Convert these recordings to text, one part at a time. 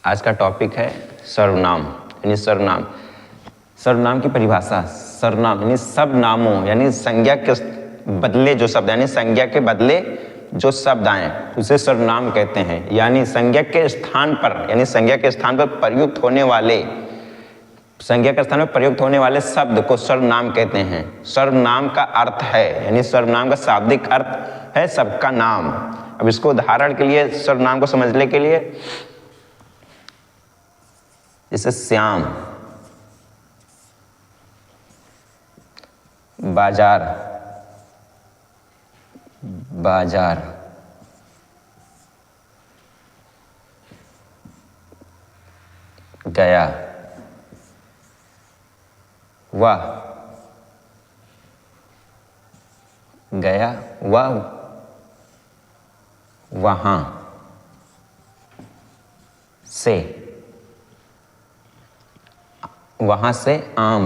आज का टॉपिक है सर्वनाम यानी सर्वनाम। सर्वनाम की परिभाषा, सर्वनाम यानी सब नामों यानी संज्ञा के बदले जो शब्द यानी संज्ञा के बदले जो शब्द आए उसे सर्वनाम कहते हैं। यानी संज्ञा के स्थान पर यानी संज्ञा के स्थान पर प्रयुक्त होने वाले संज्ञा के स्थान पर प्रयुक्त होने वाले शब्द को सर्वनाम कहते हैं। सर्वनाम का अर्थ है यानी सर्वनाम का शाब्दिक अर्थ है सबका नाम। अब इसको उदाहरण के लिए सर्वनाम को समझने के लिए जैसे श्याम, बाजार, बाजार, गया, वह, गया, वह, वहां, से, वहां से आम,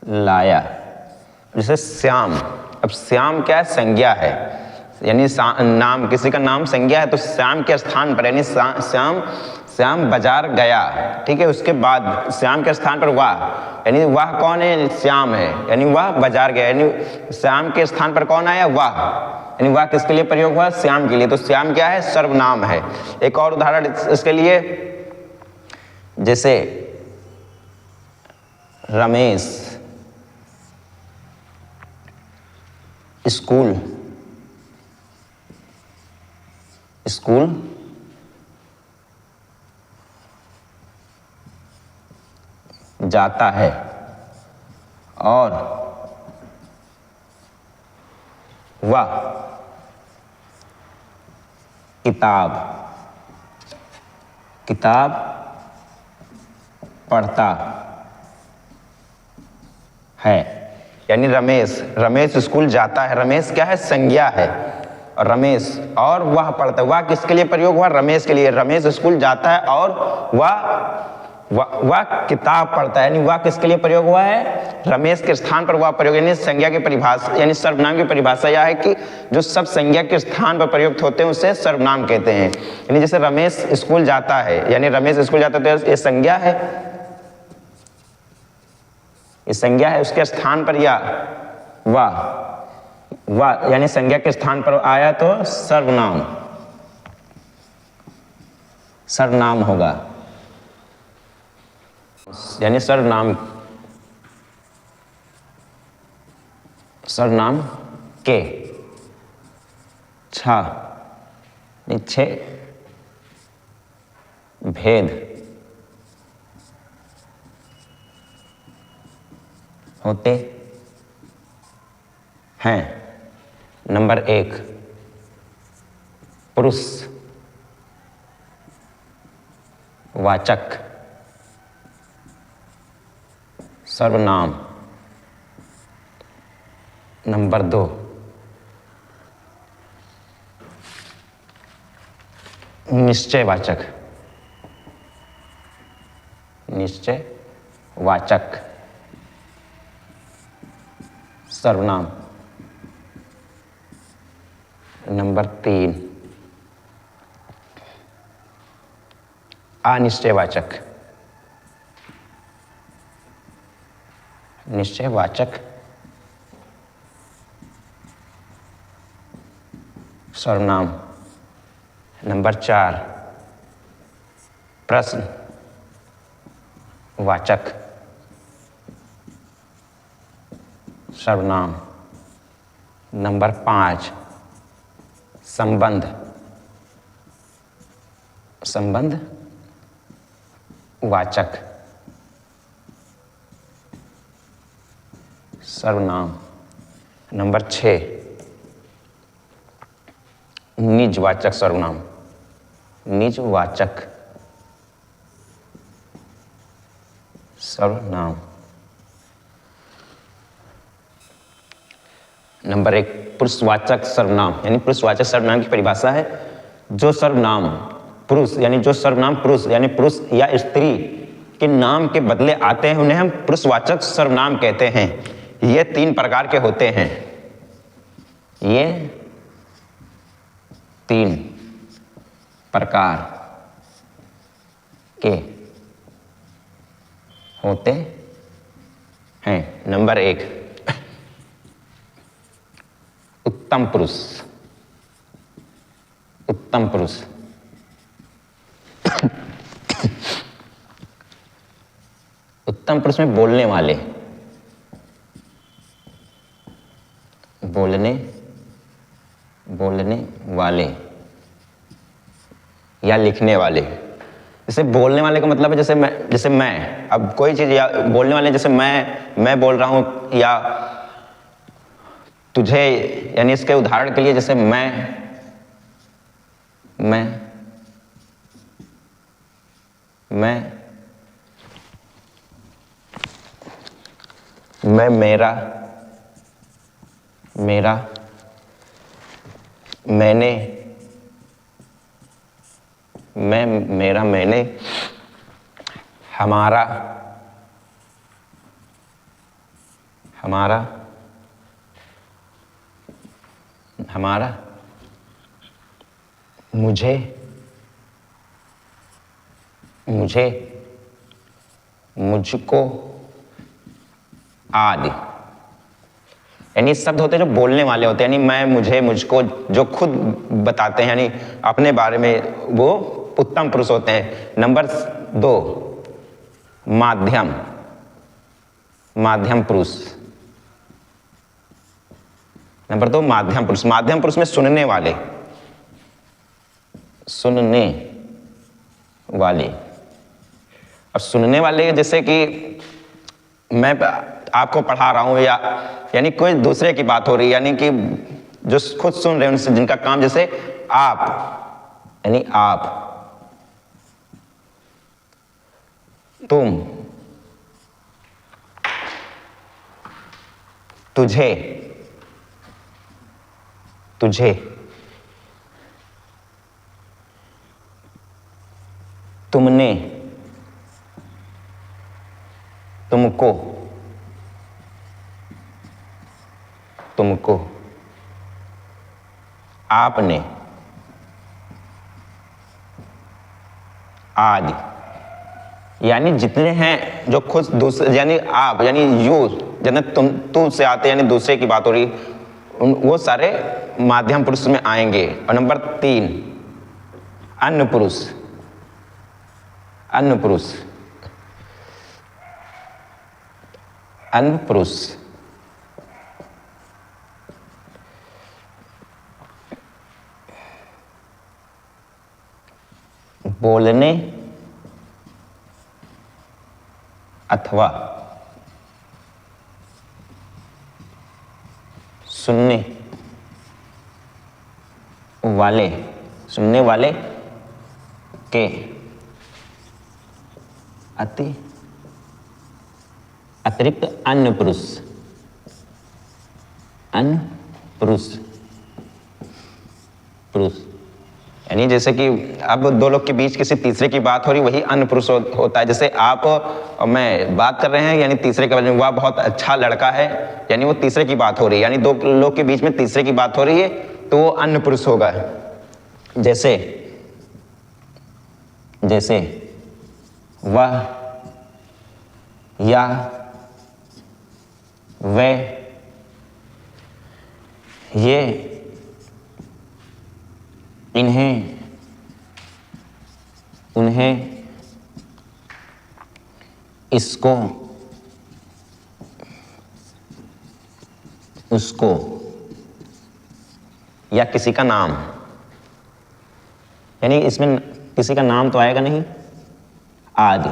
लाया। जैसे श्याम, अब श्याम क्या है? संज्ञा है यानी नाम, किसी का नाम संज्ञा है तो श्याम के स्थान पर यानी श्याम बाजार गया, ठीक है। उसके बाद श्याम के स्थान पर वाह यानी वाह कौन है? श्याम है यानी वह बाजार गया यानी श्याम के स्थान पर कौन आया? वाह यानी वाह किसके लिए प्रयोग हुआ? श्याम के लिए। तो श्याम क्या है? सर्वनाम है। एक और उदाहरण इसके लिए जैसे रमेश, स्कूल, स्कूल, जाता है और वह किताब, किताब पढ़ता है। यानी रमेश स्कूल जाता है। रमेश क्या है? संज्ञा है। और रमेश और वह पढ़ता है। वह किसके लिए प्रयोग हुआ? रमेश के लिए। रमेश स्कूल जाता है और वह किताब पढ़ता है यानी वह किसके लिए प्रयोग हुआ है? रमेश के स्थान पर वह प्रयोग। यानी संज्ञा की परिभाषा यानी सर्वनाम की परिभाषा यह है कि जो सब संज्ञा के स्थान पर प्रयुक्त होते हैं उसे सर्वनाम कहते हैं। यानी जैसे रमेश स्कूल जाता है यानी रमेश स्कूल जाता है तो ये संज्ञा है, ये संज्ञा है। उसके स्थान पर या वाह यानी संज्ञा के स्थान पर आया तो सर्वनाम, सर्वनाम होगा। यानी सर्वनाम, सर्वनाम के छे भेद होते हैं। नंबर 1 पुरुष वाचक सर्वनाम। नंबर 2 निश्चयवाचक, निश्चयवाचक सर्वनाम। नंबर 3 अनिश्चयवाचक, निश्चयवाचक सर्वनाम। नंबर 4 प्रश्नवाचक सर्वनाम। नंबर 5 संबंधवाचक सर्वनाम। नंबर 6 निजवाचक सर्वनाम, निजवाचक सर्वनाम। नंबर 1 पुरुषवाचक सर्वनाम यानी पुरुषवाचक सर्वनाम की परिभाषा है जो सर्वनाम पुरुष यानी जो सर्वनाम पुरुष यानी पुरुष या स्त्री के नाम के बदले आते हैं उन्हें हम पुरुषवाचक सर्वनाम कहते हैं। ये 3 प्रकार के होते हैं। ये 3 प्रकार के होते हैं। नंबर 1, उत्तम पुरुष। उत्तम पुरुष उत्तम पुरुष में बोलने वाले, बोलने वाले या लिखने वाले। जैसे बोलने वाले का मतलब है जैसे मैं अब कोई चीज, या बोलने वाले जैसे मैं बोल रहा हूं, या तुझे, यानी इसके उदाहरण के लिए जैसे मैं मेरा, मैंने, मैंने, हमारा, मुझे, मुझको आदि। यानी शब्द होते हैं जो बोलने वाले होते हैं, यानी मैं, मुझे, मुझको, जो खुद बताते हैं यानी अपने बारे में, वो उत्तम पुरुष होते हैं। नंबर 2, माध्यम पुरुष। नंबर 2, माध्यम पुरुष। माध्यम पुरुष में सुनने वाले। अब सुनने वाले जैसे कि मैं आपको पढ़ा रहा हूं, या यानी कोई दूसरे की बात हो रही है, यानी कि जो खुद सुन रहे हैं उनसे, जिनका काम, जैसे आप, यानी आप, तुम, तुझे, तुमने, तुमको, आपने, आदि। यानी जितने हैं जो खुद दूसरे, यानी आप, यानी यू, यानी तुम से आते, यानी दूसरे की बात हो रही, वो सारे माध्यम पुरुष में आएंगे। और नंबर 3, अन्य पुरुष। बोलने अथवा सुनने वाले के अतिरिक्त अन्य पुरुष। यानी जैसे कि अब दो लोग के बीच किसी तीसरे की बात हो रही, वही अन्य पुरुष होता है। जैसे आप और मैं बात कर रहे हैं, यानी तीसरे के बारे में, वह बहुत अच्छा लड़का है, यानी वो तीसरे की बात हो रही है, यानी दो लोग के बीच में तीसरे की बात हो रही है, तो वो अन्य पुरुष होगा। जैसे वह, या वे, ये, इन्हें, उन्हें, इसको, उसको, या किसी का नाम। यानी इसमें किसी का नाम तो आएगा नहीं, आदि।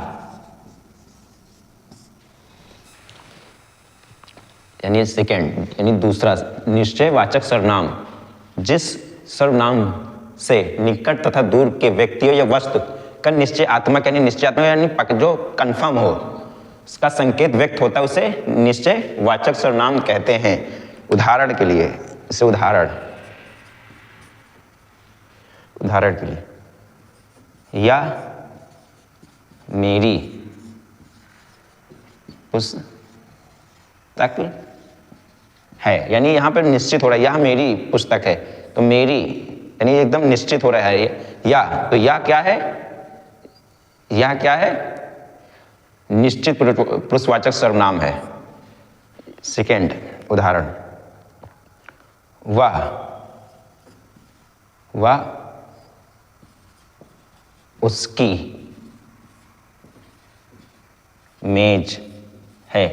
यानी सेकंड, यानी दूसरा, निश्चयवाचक सर्वनाम। जिस सर्वनाम से निकट तथा दूर के व्यक्तियों या वस्तु का निश्चयात्मक, यानी निश्चयात्मक यानी जो कंफर्म हो, उसका संकेत व्यक्त होता है, उसे निश्चयवाचक सर्वनाम कहते हैं। उदाहरण के लिए, इसे उदाहरण के लिए, या मेरी पुस्तक है, यानी यहां पर निश्चित हो रहा है, यह मेरी पुस्तक है, तो मेरी यानी एकदम निश्चित हो रहा है ये या, तो या क्या है, या क्या है, निश्चित पुरुषवाचक सर्वनाम है। सेकेंड उदाहरण, वह, वह उसकी मेज है,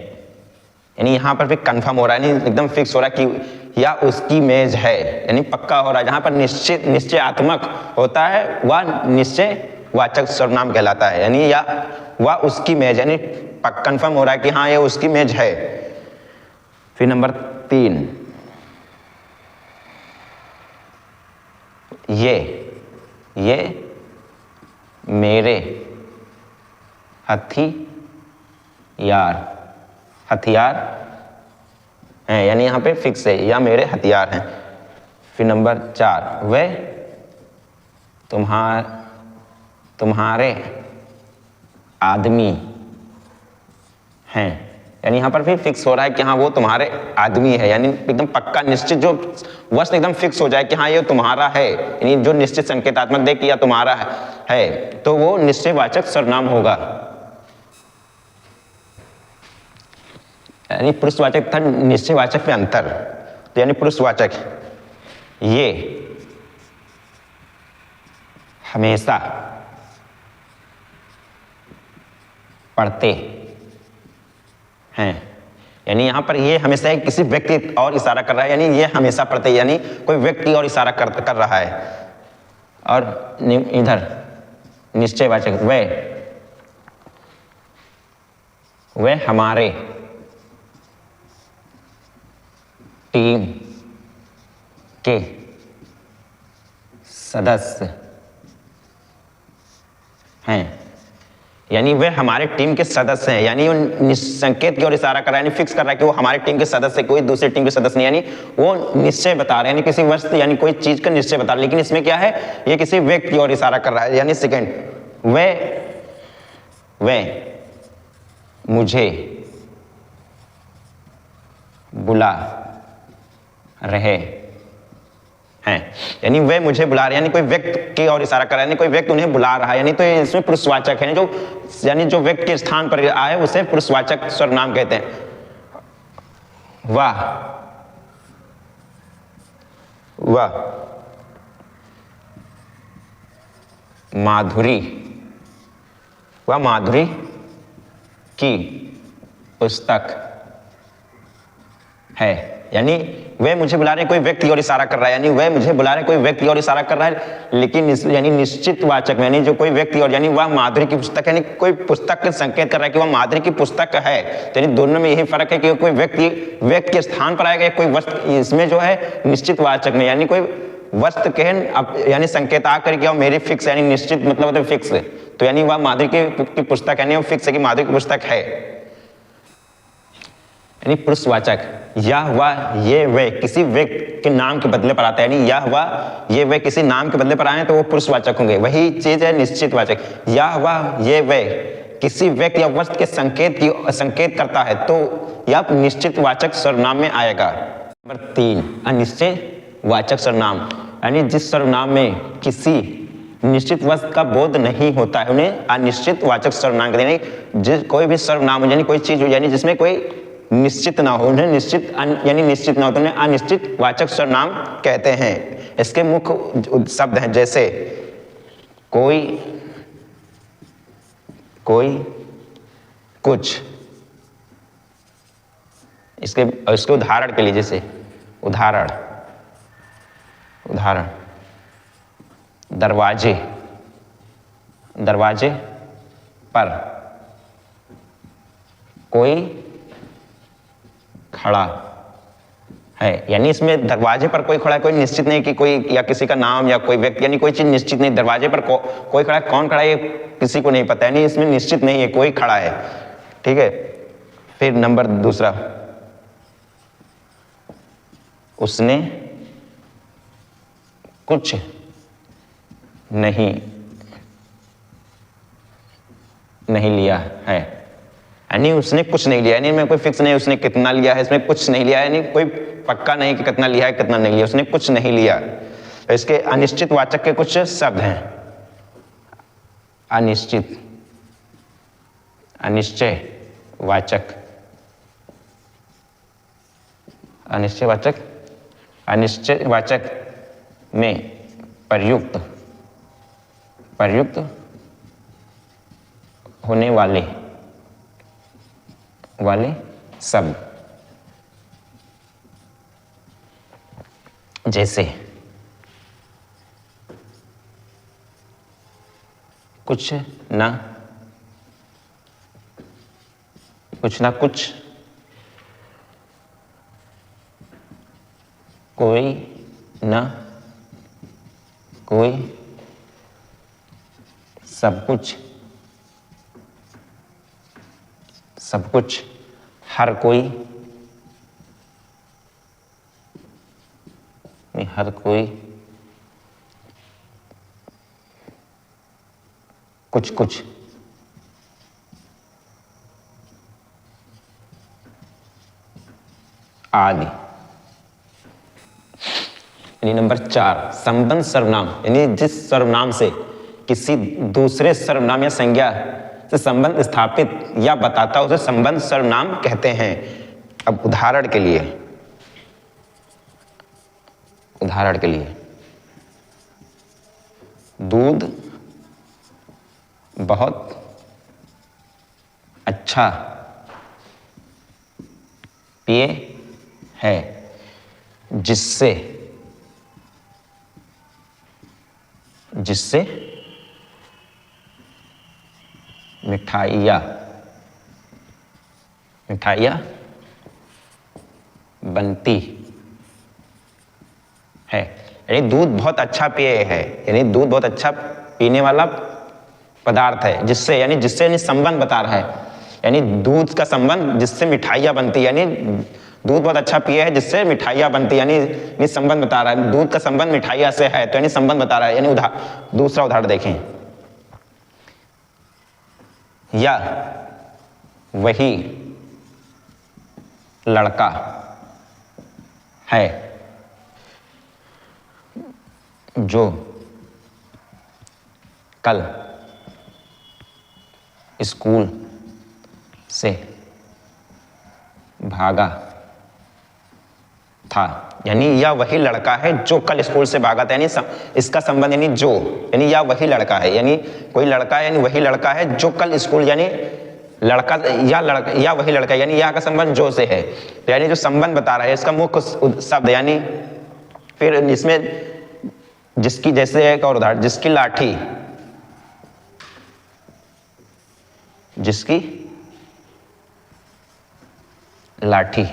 यानी यहां पर भी कंफर्म हो रहा है, यानी एकदम फिक्स हो रहा है कि या उसकी मेज है, यानी पक्का हो रहा है। जहां पर निश्चित निश्चयात्मक होता है वह निश्चय वाचक सर्वनाम कहलाता है, यानी या वह उसकी मेज, यानी कंफर्म हो रहा है कि हाँ ये उसकी मेज है। फिर नंबर 3, ये मेरे हथियार हैं, यानी यहाँ पे फिक्स है, या मेरे हथियार हैं। फिर नंबर 4, वे तुम्हारे आदमी हैं, यानी यहाँ पर भी फिक्स हो रहा है कि हाँ वो तुम्हारे आदमी है, यानी एकदम पक्का निश्चित जो वस्तु एकदम फिक्स हो जाए कि हाँ ये तुम्हारा है, यानी जो निश्चित संकेतात्मक दे कि या तुम्हारा है, तो वो निश्चयवाचक सर्वनाम होगा। यानी पुरुषवाचक तथा निश्चयवाचक में अंतर, तो यानी पुरुषवाचक ये हमेशा पढ़ते हैं, यानी यहां पर ये हमेशा किसी व्यक्ति और इशारा कर रहा है, यानी ये हमेशा पढ़ते, यानी कोई व्यक्ति और इशारा कर रहा है। और इधर निश्चयवाचक वे हमारे टीम के सदस्य हैं, यानी वे हमारे टीम के सदस्य हैं, यानी वो संकेत की ओर इशारा कर रहा है, यानी फिक्स कर रहा है कि वो हमारे टीम के सदस्य, कोई दूसरे टीम के सदस्य नहीं, यानी वो निश्चय बता रहे हैं, यानी किसी वस्तु यानी कोई चीज का निश्चय बता रहे हैं। लेकिन इसमें क्या है, ये किसी व्यक्ति की ओर इशारा कर रहा है। यानी सेकेंड, वे मुझे बुला रहे हैं, यानी वे मुझे बुला रहे हैं, यानी कोई व्यक्ति की ओर इशारा कर रहा है, यानी कोई व्यक्ति उन्हें बुला रहा है, यानी तो इसमें पुरुषवाचक है, यानी जो व्यक्ति के स्थान पर आए उसे पुरुषवाचक सर्वनाम कहते हैं। वह माधुरी की पुस्तक है, यानी वे मुझे बुला रहे हैं, कोई व्यक्ति और इशारा कर रहा है, यानी वे मुझे बुला रहे हैं, कोई व्यक्ति और इशारा कर रहा है, लेकिन यानी निश्चित वाचक में, यानी जो कोई व्यक्ति और, यानी वह माधुरी की पुस्तक, यानी कोई पुस्तक का संकेत कर रहा है कि वह माधुरी की पुस्तक है। तो यानी दोनों में यही फर्क है कि कोई व्यक्ति के स्थान पर आएगा, कोई वस्तु, इसमें जो है निश्चित वाचक में, यानी कोई वस्तु के यानी संकेत आकर के मेरी फिक्स, यानी निश्चित मतलब फिक्स है, तो यानी वह माधुरी की पुस्तक, यानी वो फिक्स है कि माधुरी की पुस्तक है। यानी पुरुषवाचक यह वह ये वे किसी व्यक्ति के नाम के बदले पर आता है, यानी यह वह ये वे किसी नाम के बदले पर आए तो वो पुरुषवाचक होंगे। वही चीज है निश्चितवाचक, यह वह ये वे किसी व्यक्ति या वस्तु के संकेत करता है तो यह निश्चितवाचक सर्वनाम में आएगा। नंबर 3, अनिश्चयवाचक सर्वनाम, यानी जिस सर्वनाम में किसी निश्चित वस्तु का बोध नहीं होता है उन्हें अनिश्चितवाचक सर्वनाम कहते हैं। जिस कोई भी सर्वनाम यानी कोई चीज यानी जिसमें कोई निश्चित ना हो उन्हें निश्चित ना हो तो उन्हें अनिश्चितवाचक सर्वनाम कहते हैं। इसके मुख्य शब्द हैं जैसे कोई, कुछ। इसके उदाहरण के लिए जैसे उदाहरण दरवाजे पर कोई खड़ा है, यानी इसमें दरवाजे पर कोई खड़ा है, कोई निश्चित नहीं कि कोई या किसी का नाम या कोई व्यक्ति, यानी कोई चीज निश्चित नहीं। दरवाजे पर कोई खड़ा है, कौन खड़ा है ये किसी को नहीं पता, यानी इसमें निश्चित नहीं है, कोई खड़ा है। ठीक है। फिर नंबर 2, उसने कुछ नहीं लिया है, यानी उसने कुछ नहीं लिया, यानी मैं कोई फिक्स नहीं उसने कितना लिया है, इसमें कुछ नहीं लिया, यानी कोई पक्का नहीं कि कितना लिया है कितना नहीं लिया, उसने कुछ नहीं लिया। तो इसके अनिश्चित वाचक के कुछ शब्द हैं। अनिश्चित, अनिश्चय वाचक, अनिश्चय वाचक, अनिश्चय वाचक में प्रयुक्त, प्रयुक्त होने वाले शब्द, जैसे कुछ ना कुछ, कोई ना कोई, सब कुछ, सब कुछ, हर कोई, हर कोई, कुछ कुछ, आदि। यानी नंबर 4, संबंध सर्वनाम, यानी जिस सर्वनाम से किसी दूसरे सर्वनाम या संज्ञा से संबंध स्थापित या बताता उसे संबंध सर्वनाम कहते हैं। अब उदाहरण के लिए, दूध बहुत अच्छा पेय है जिससे मिठाइयाँ बनती है। यानी दूध बहुत अच्छा पेय है, यानी दूध बहुत अच्छा पीने वाला पदार्थ है, जिससे यानी संबंध बता रहा है, यानी दूध का संबंध जिससे मिठाइयाँ बनती, यानी दूध बहुत अच्छा पेय है जिससे मिठाइयाँ बनती, यानी संबंध बता रहा है। दूध का संबंध मिठाइयाँ से है, तो यानी संबंध बता रहा है। यानी दूसरा उदाहरण देखें, या वही लड़का है जो कल स्कूल से भागा था। यानी यह वही लड़का है जो कल स्कूल से भागा था, यानी इसका संबंध यानी जो, यानी यह वही लड़का है, यानी कोई लड़का है, यानी वही लड़का है जो कल स्कूल, यानी लड़का या वही लड़का, यानी यह का संबंध जो से है, तो यानी जो संबंध बता रहा है इसका मुख्य शब्द। यानी फिर इसमें जिसकी, जैसे एक और उदाहरण, जिसकी लाठी,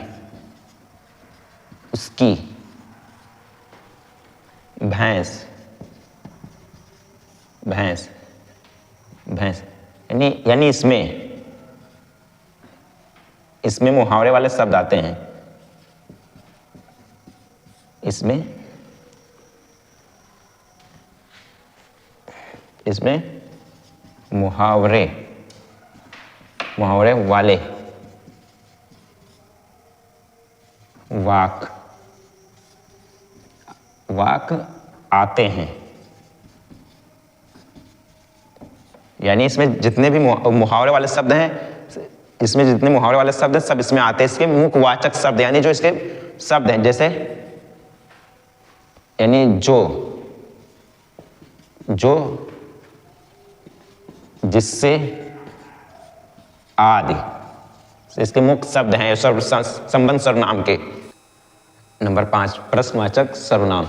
उसकी भैंस, यानी इसमें मुहावरे वाले शब्द आते हैं। इसमें मुहावरे वाले वाक आते हैं। यानी इसमें जितने भी मुहावरे वाले शब्द हैं, इसमें जितने मुहावरे वाले शब्द हैं सब इसमें आते हैं। इसके मुख्य वाचक शब्द, यानी जो इसके शब्द हैं, जैसे यानी जो जिससे आदि, इसके मुख्य शब्द हैं संबंध सर्वनाम के। नंबर 5, प्रश्नवाचक सर्वनाम।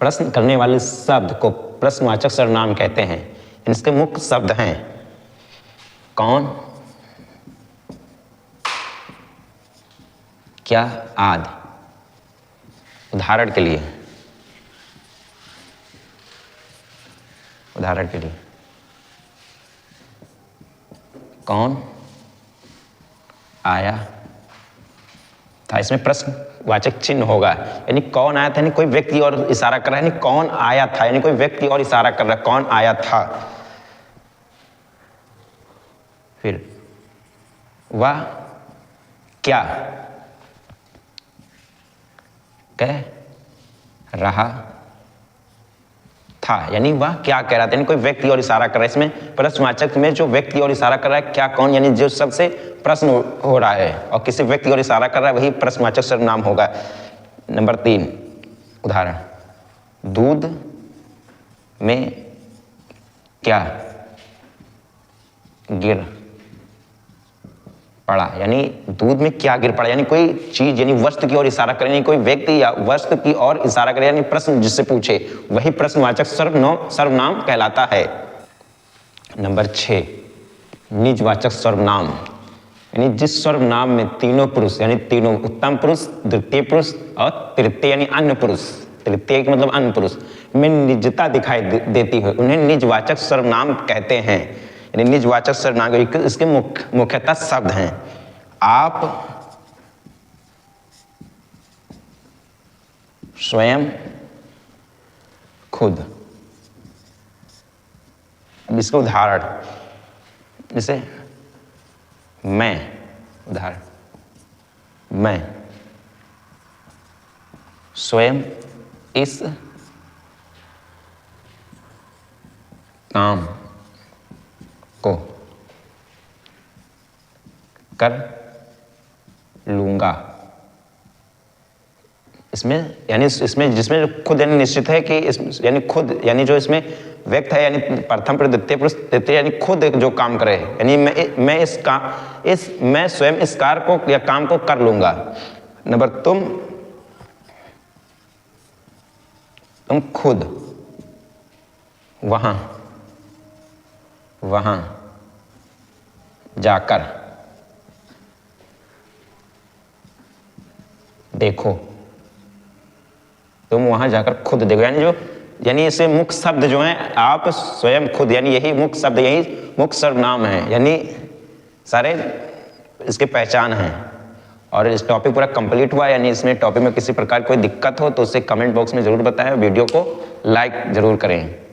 प्रश्न करने वाले शब्द को प्रश्नवाचक सर्वनाम कहते हैं। इसके मुख्य शब्द हैं कौन, क्या आदि। उदाहरण के लिए कौन आया था, इसमें प्रश्नवाचक चिन्ह होगा, यानी कौन आया था, यानी कोई व्यक्ति और इशारा कर रहा है, यानी कौन आया था, यानी कोई व्यक्ति और इशारा कर रहा है, कौन आया था। फिर वह क्या कह रहा था, यानी वह क्या कह रहा था, यानी कोई व्यक्ति और इशारा कर रहा है। इसमें प्रश्नवाचक में जो व्यक्ति और इशारा कर रहा है क्या कौन, यानी जो सबसे प्रश्न हो रहा है और किसी व्यक्ति और इशारा कर रहा है वही प्रश्नवाचक सर्वनाम होगा। नंबर 3 उदाहरण, दूध में क्या गिर पड़ा, यानी दूध में क्या गिर पड़ा, यानी कोई चीज यानी वस्तु की ओर इशारा करे, यानी कोई व्यक्ति या वस्तु की ओर इशारा करे, यानी प्रश्न जिससे पूछे वही प्रश्नवाचक सर्वनाम कहलाता है। नंबर 6 निजवाचक सर्वनाम, यानी जिस सर्वनाम में तीनों पुरुष यानी तीनों उत्तम पुरुष, द्वितीय पुरुष और तृतीय यानी अन्य पुरुष, तृतीय का मतलब अन्य पुरुष में निजता दिखाई देती है उन्हें निजवाचक सर्वनाम कहते हैं। यानी निजवाचक सर्वनाम इसके मुख्यतः शब्द हैं आप, स्वयं, खुद। अब इसका उदाहरण, जैसे मैं, उदाहरण, मैं स्वयं इस काम को कर लूंगा। इसमें यानी इसमें जिसमें खुद यानी निश्चित है कि इस यानी खुद यानी जो इसमें व्यक्त है यानी प्रथम पुरुष द्वितीय पुरुष तृतीय यानी खुद जो काम करे, यानी मैं स्वयं इस कार्य को या काम को कर लूंगा। नंबर तुम खुद वहां जाकर देखो, तुम वहां जाकर खुद देखो, यानी इसे मुख्य शब्द जो हैं आप, स्वयं, खुद, यानी यही मुख्य शब्द, यही मुख्य सर्वनाम है, यानी सारे इसके पहचान हैं। और इस टॉपिक पूरा कंप्लीट हुआ, यानी इसमें टॉपिक में किसी प्रकार कोई दिक्कत हो तो उसे कमेंट बॉक्स में जरूर बताएं, वीडियो को लाइक जरूर करें।